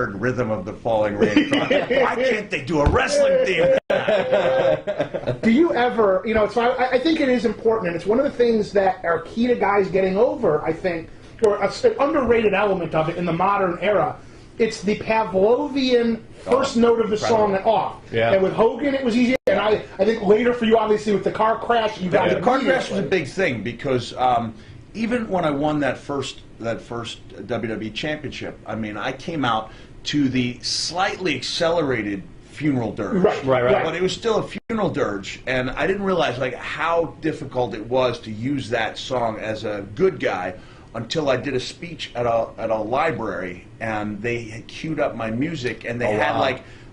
heard Rhythm of the Falling Rain. Why can't they do a wrestling theme? Do you ever, so I think it is important, and it's one of the things that are key to guys getting over, I think, or an underrated element of it in the modern era. It's the Pavlovian first note of the song and off. Yeah. And with Hogan, it was easy. And I think later for you, obviously, with the car crash, you got the car crash was a big thing because even when I won that first WWE championship, I mean, I came out to the slightly accelerated funeral dirge. Right. But it was still a funeral dirge, and I didn't realize like how difficult it was to use that song as a good guy until I did a speech at a library, and they had queued up my music, and they had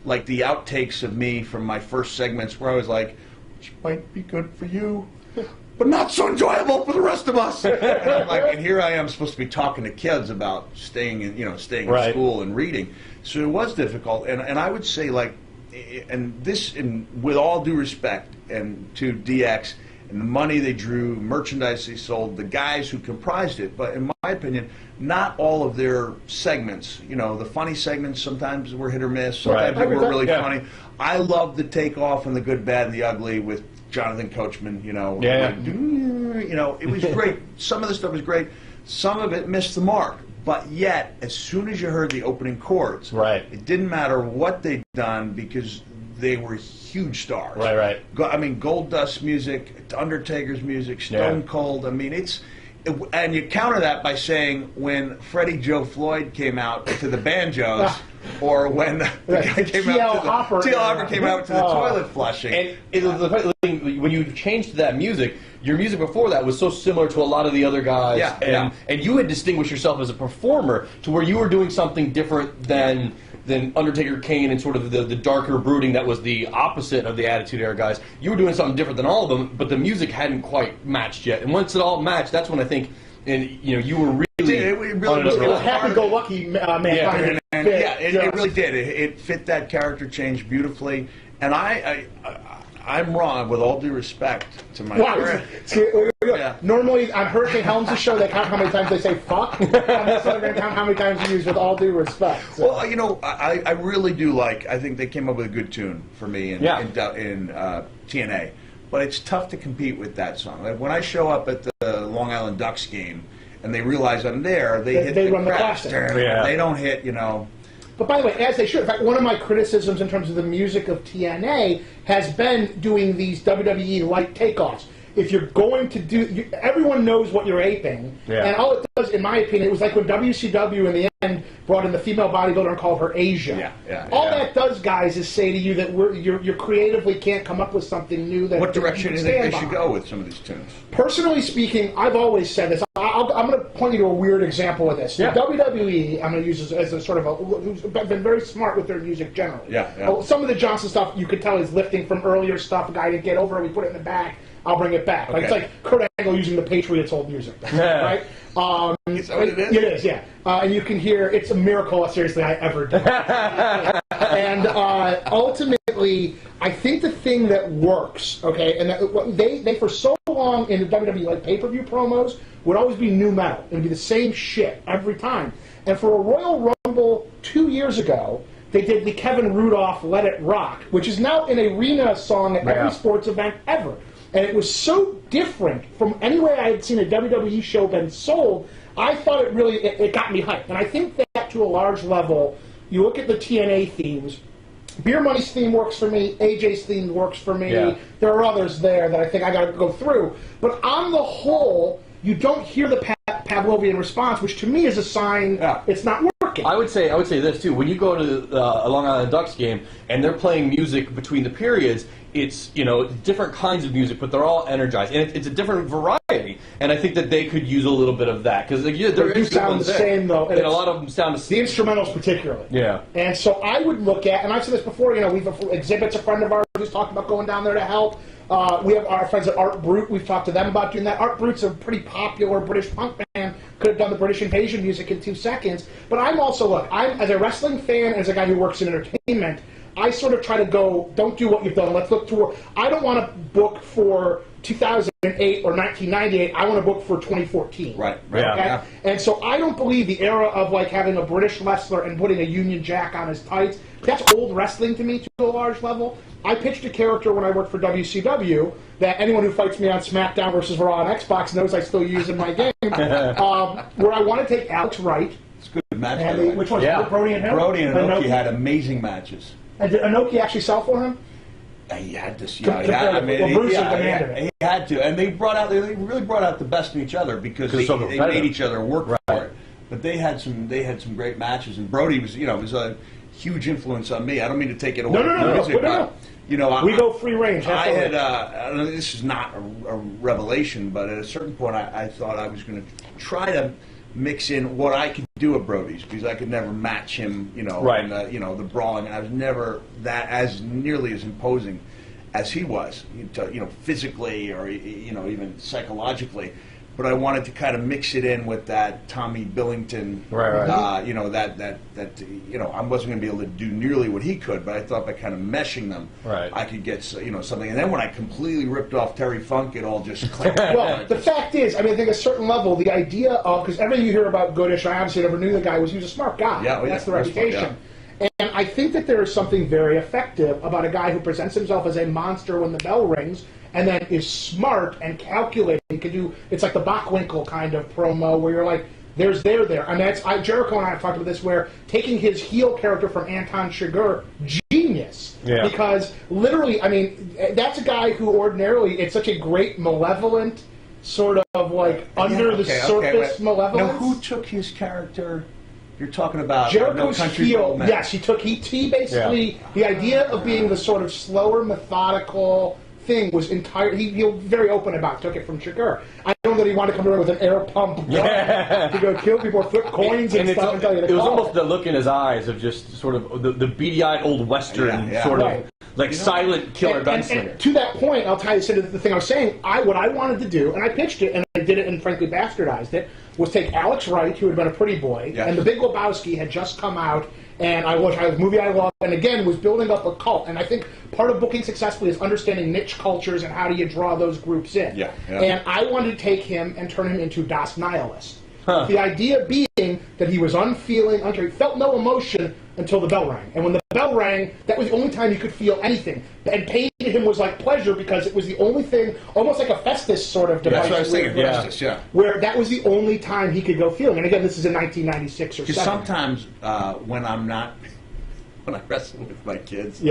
like the outtakes of me from my first segments where I was like, which might be good for you, but not so enjoyable for the rest of us. And I'm like, and here I am supposed to be talking to kids about staying in school and reading. So it was difficult, and I would say like, and this, with all due respect, and to DX. And the money they drew, merchandise they sold, the guys who comprised it. But in my opinion, not all of their segments, the funny segments sometimes were hit or miss, sometimes they were really funny. I love the takeoff and the good, bad, and the ugly with Jonathan Coachman, it was great. Some of the stuff was great. Some of it missed the mark. But yet, as soon as you heard the opening chords, it didn't matter what they'd done because they were huge stars. Right. I mean, Gold Dust music, Undertaker's music, Stone Cold. I mean, and you counter that by saying when Freddie Joe Floyd came out to the banjos, or when the guy came out to T.L. Hopper came out to the toilet flushing. And it was the funny thing, when you changed to that music, your music before that was so similar to a lot of the other guys, and you had distinguished yourself as a performer to where you were doing something different than Undertaker, Kane, and sort of the darker brooding that was the opposite of the Attitude Era guys. You were doing something different than all of them, but the music hadn't quite matched yet. And once it all matched, that's when I think, you were really... It really was happy-go-lucky man. It really did. It fit that character change beautifully. And I'm wrong, with all due respect to my friend. Normally, on Hurricane Helms' show, they count how many times they say fuck. I'm just going to count how many times you use with all due respect. So. Well, I really do I think they came up with a good tune for me in TNA. But it's tough to compete with that song. Like, when I show up at the Long Island Ducks game, and they realize I'm there, they hit run the classic. They don't hit, But by the way, as they should. In fact, one of my criticisms in terms of the music of TNA has been doing these WWE-like takeoffs. If you're going to do... everyone knows what you're aping. Yeah. And all it does, in my opinion, it was like when WCW in the end brought in the female bodybuilder and called her Asia. All that does, guys, is say to you that you creatively can't come up with something new. What direction do you think they should go with some of these tunes? Personally speaking, I've always said this. I'm going to point you to a weird example of this. The WWE, I'm going to use as a sort of who's been very smart with their music generally. Some of the Johnson stuff, you could tell is lifting from earlier stuff. A guy didn't get over it, we put it in the back. I'll bring it back. It's like Kurt Angle using the Patriots' old music, right? Is that what it is? It is, yeah. And you can hear, it's a miracle, seriously, I ever did. And ultimately, I think the thing that works, and that, they for so long in the WWE, like pay-per-view promos, would always be new metal. It would be the same shit every time. And for a Royal Rumble 2 years ago, they did the Kevin Rudolph Let It Rock, which is now an arena song at every sports event ever. And it was so different from any way I had seen a WWE show been sold, I thought it got me hyped. And I think that to a large level, you look at the TNA themes, Beer Money's theme works for me, AJ's theme works for me, there are others there that I think I got to go through. But on the whole, you don't hear the Pavlovian response, which to me is a sign it's not working. I would say this too. When you go to a Long Island Ducks game and they're playing music between the periods, it's different kinds of music, but they're all energized, and it's a different variety. And I think that they could use a little bit of that because they do sound the same though, and a lot of them sound the instrumentals particularly. Yeah. And so I would look at, and I've said this before. We've Exhibit's a friend of ours who's talked about going down there to help. We have our friends at Art Brut. We've talked to them about doing that. Art Brut's a pretty popular British punk band. Could have done the British Invasion music in 2 seconds. But I'm also, I'm as a wrestling fan, as a guy who works in entertainment, I sort of try to go, don't do what you've done. Let's look toward. I don't want to book for 2008 or 1998. I want to book for 2014. Right. Okay? Yeah. And so I don't believe the era of like having a British wrestler and putting a Union Jack on his tights. That's old wrestling to me to a large level. I pitched a character when I worked for WCW that anyone who fights me on SmackDown versus Raw on Xbox knows I still use in my game. Where I want to take Alex Wright. It's a good match. Which one's Brody and him? Brody and Inoki had amazing matches. And did Inoki actually sell for him? He had to. He had to, and they really brought out the best in each other because they made each other work for it. But they had some great matches, and Brody was a huge influence on me. I don't mean to take it away from the music, but we go free range. I had this is not a revelation, but at a certain point, I thought I was going to try to mix in what I could do at Brody's because I could never match him, in the brawling. I was never as nearly as imposing as he was, physically or even psychologically. But I wanted to kind of mix it in with that Tommy Billington, right. I wasn't going to be able to do nearly what he could, but I thought by kind of meshing them, I could get something. And then when I completely ripped off Terry Funk, it all just clicked. Well, the fact is, I think at a certain level, the idea of, because everything you hear about Goodish, I obviously never knew the guy, he was a smart guy. That's the reputation. And I think that there is something very effective about a guy who presents himself as a monster when the bell rings, and then is smart and calculating. It's like the Bockwinkel kind of promo where you're like, there's there. Jericho and I have talked about this, where taking his heel character from Anton Chigurh, genius. Yeah. Because literally, that's a guy who ordinarily, it's such a great malevolent sort of like under the surface malevolence. Now, who took his character? You're talking about Jericho's No Country heel. for Old Men. Yes, he basically, the idea of being the sort of slower, methodical thing was entire. He was very open about. Took it from Chigurh. I know that he wanted to come around with an air pump to go kill people, or flip coins and stuff, and tell you to it was call. almost the look in his eyes of just sort of the beady-eyed old Western sort of like silent killer gunslinger. And to that point, I'll tie this into the thing I was saying. What I wanted to do, and I pitched it, and I did it, and frankly bastardized it, was take Alex Wright, who had been a pretty boy, and The Big Lebowski had just come out, and I watched a movie I love, and again was building up a cult. And I think part of booking successfully is understanding niche cultures and how do you draw those groups in. And I wanted to take him and turn him into Das Nihilist. The idea being that he was unfeeling, he felt no emotion until the bell rang. And when the bell rang, that was the only time he could feel anything. And pain to him was like pleasure because it was the only thing, almost like a Festus sort of device. That's what I was thinking, Festus, where that was the only time he could go feeling. And again, this is in 1996 or 7. Because sometimes when I wrestle with my kids,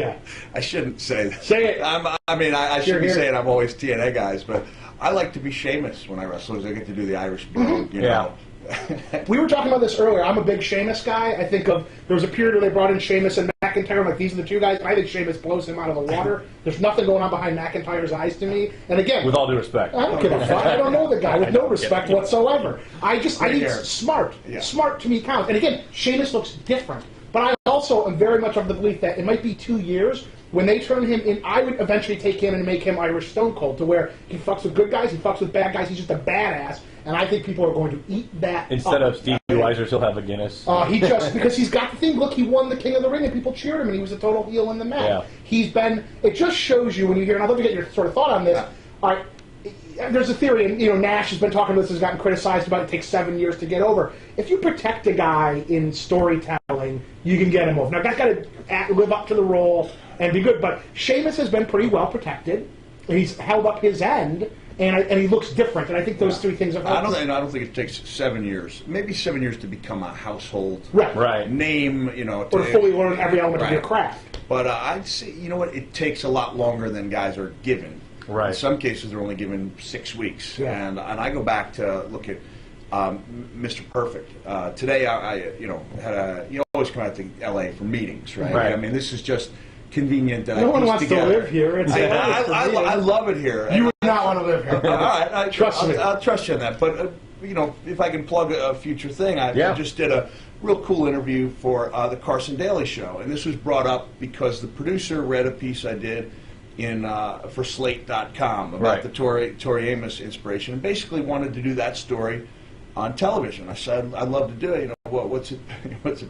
I shouldn't say that. Say it. I should be saying I'm always TNA guys, but I like to be Sheamus when I wrestle because I get to do the Irish brogue, you know. We were talking about this earlier. I'm a big Sheamus guy. I think there was a period where they brought in Sheamus and McIntyre. I'm like, these are the two guys. I think Sheamus blows him out of the water. There's nothing going on behind McIntyre's eyes to me. And again, with all due respect, I don't give a fuck. I don't know the guy with no respect whatsoever. I need smart. Smart to me counts. And again, Sheamus looks different. But I also am very much of the belief that it might be 2 years. When they turn him in, I would eventually take him and make him Irish Stone Cold, to where he fucks with good guys, he fucks with bad guys, he's just a badass, and I think people are going to eat that Instead of Stevie Weiser, he'll have a Guinness. Because he's got the thing, look, he won the King of the Ring, and people cheered him, and he was a total heel in the match. It just shows you when you hear, and I'd love to get your sort of thought on this, all right, there's a theory, and Nash has been talking about this, has gotten criticized about it takes 7 years to get over. If you protect a guy in storytelling, you can get him over. Now, that's got to live up to the role and be good, but Sheamus has been pretty well protected. He's held up his end, and he looks different, and I think those three things have helped. I don't think it takes 7 years, maybe 7 years to become a household right. name, or to fully learn every element of your craft. But I'd say, it takes a lot longer than guys are given. Right. In some cases, they're only given 6 weeks, and I go back to look at Mr. Perfect. Today, you always come out to L.A. for meetings, right? This is just convenient that no one wants to live here. I love it here. You would not want to live here. All right, trust me. I'll trust you on that. But if I can plug a future thing, I just did a real cool interview for the Carson Daly Show, and this was brought up because the producer read a piece I did for Slate.com about the Tori Amos inspiration, and basically wanted to do that story on television. I said, I'd love to do it. What's it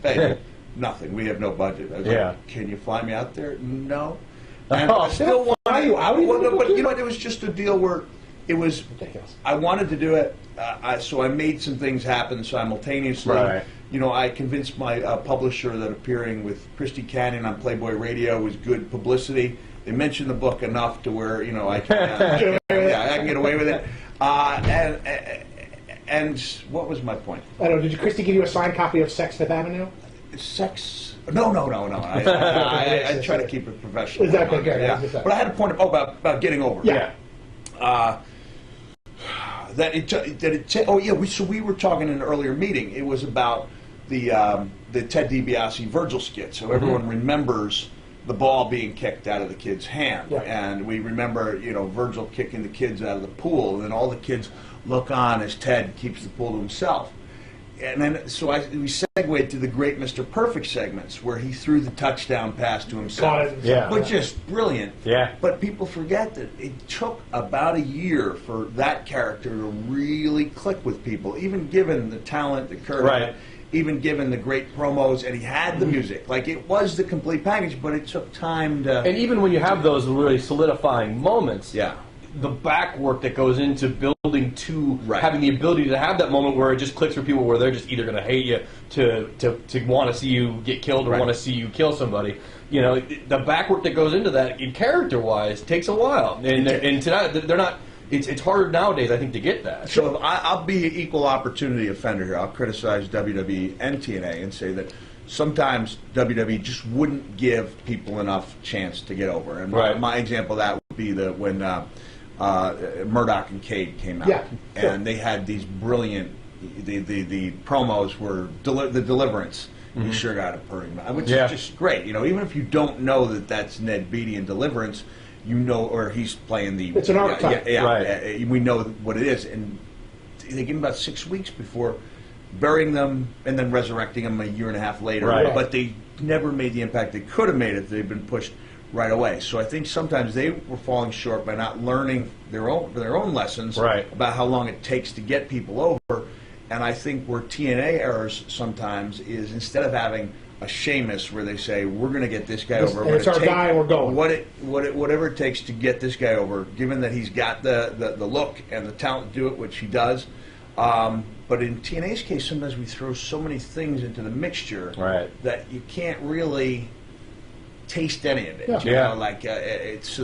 pay? Nothing. We have no budget. I was like, can you fly me out there? No. And I still want why are you out? Well, no, but you know, it was just a deal where it was. Ridiculous. I wanted to do it, so I made some things happen simultaneously. Right. You know, I convinced my publisher that appearing with Christy Canyon on Playboy Radio was good publicity. They mentioned the book enough to where, you know, I can get away with it. And what was my point? I don't know. Did Christy give you a signed copy of Sex Fifth Avenue? Sex? No. I try to keep it professional. Is that okay? Yeah. But I had a point about getting over. Yeah. So we were talking in an earlier meeting. It was about the Ted DiBiase Virgil skit. So everyone remembers the ball being kicked out of the kid's hand, and we remember, you know, Virgil kicking the kids out of the pool, and then all the kids look on as Ted keeps the pool to himself. And then so we segued to the great Mr. Perfect segments where he threw the touchdown pass to himself. But just brilliant. Yeah. But people forget that it took about a year for that character to really click with people, even given the talent that Kurt had, even given the great promos, and he had the music. Like, it was the complete package, but it took time to... And even when you have those really solidifying moments, yeah, the back work that goes into building to right. having the ability to have that moment where it just clicks for people, where they're just either going to hate you to want to see you get killed or right. want to see you kill somebody. You know, the back work that goes into that, in character-wise, takes a while. And tonight, they're not... It's harder nowadays, I think, to get that. So I'll be an equal opportunity offender here. I'll criticize WWE and TNA and say that sometimes WWE just wouldn't give people enough chance to get over. And my example of that would be when Murdoch and Cade came out, and they had these brilliant. The promos were the Deliverance. You sure got a purring mouth, which is just great. You know, even if you don't know that that's Ned Beatty in Deliverance. You know, or he's playing the... It's an archetype. We know what it is. And they give him about 6 weeks before burying them and then resurrecting them a year and a half later. Right. But they never made the impact they could have made if they'd been pushed right away. So I think sometimes they were falling short by not learning their own lessons about how long it takes to get people over. And I think where TNA errors sometimes is, instead of having a Sheamus where they say, we're going to get this guy over. It's our guy and we're going. Whatever it takes to get this guy over, given that he's got the look and the talent to do it, which he does. But in TNA's case, sometimes we throw so many things into the mixture that you can't really taste any of it. You know, like it's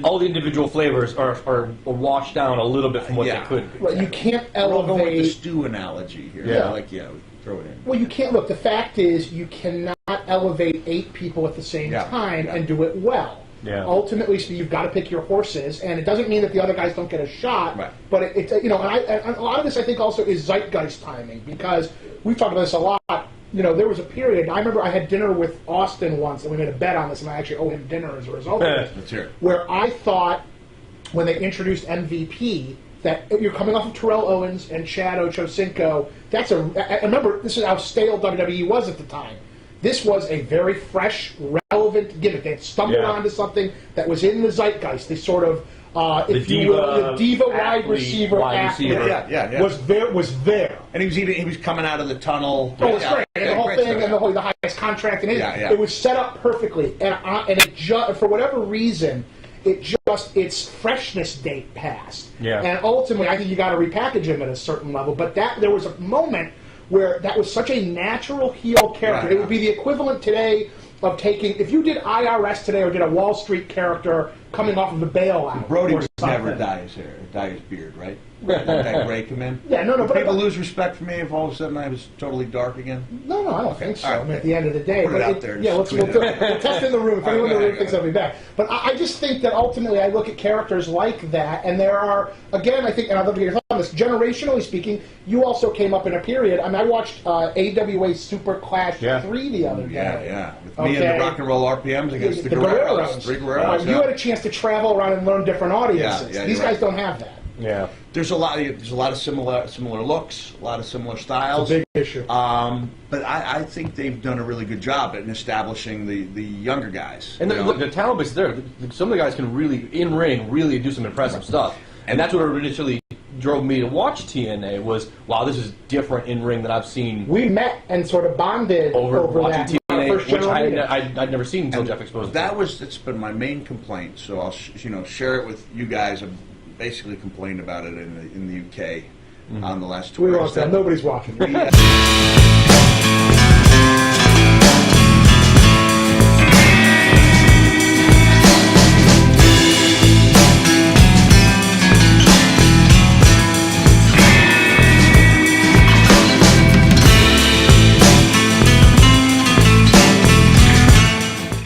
all the individual flavors are washed down a little bit from what they could be. Right, you can't elevate. We're going with the elevate. stew analogy here. Throw it in. Well, you can't. Look, the fact is, you cannot elevate 8 people at the same time and do it well. Yeah. Ultimately, so you've got to pick your horses, and it doesn't mean that the other guys don't get a shot. Right. But it's you know, and a lot of this I think also is zeitgeist timing, because we've talked about this a lot. You know, there was a period. I remember I had dinner with Austin once, and we made a bet on this, and I actually owe him dinner as a result of this. Let's hear it. Where I thought, when they introduced MVP, that you're coming off of Terrell Owens and Chad Ochocinco. I remember this is how stale WWE was at the time. This was a very fresh, relevant gimmick. They had stumbled onto something that was in the zeitgeist. They sort of, if you will, the diva wide receiver was there. And he was coming out of the tunnel. Oh, it's great. And the whole thing, and the highest contract in it. It was set up perfectly, and it just, for whatever reason, its freshness date passed. And ultimately, I think you got to repackage him at a certain level. But there was a moment where that was such a natural heel character. It would be the equivalent today of taking, if you did IRS today or did a Wall Street character coming off of the bailout. Brody would never dye his beard, right? That gray come in. But people lose respect for me if all of a sudden I was totally dark again. No, I don't think so. Right. I mean, at the end of the day, put it out there. We'll test in the room. If anyone in the room thinks I'll be back. But I just think that ultimately I look at characters like that, and there are, again, I think, and I'd love to get your thoughts on this. Generationally speaking, you also came up in a period. I mean, I watched AWA Super Clash 3 the other day. With me and the Rock and Roll RPMs against the Guerreros. Three Guerreros. You had a chance to travel around and learn different audiences. These guys don't have that. Yeah, there's a lot of similar looks, a lot of similar styles. It's a big issue. But I think they've done a really good job at establishing the younger guys. And the talent base there. Some of the guys can really in ring really do some impressive stuff. And that's what initially drove me to watch TNA was, wow, this is different in ring than I've seen. We met and sort of bonded over watching that. our first which general meeting. I'd never seen until Jeff exposed it. It's been my main complaint. So I'll share it with you guys. I've basically complained about it in the UK on the last tour. We won't say nobody's watching.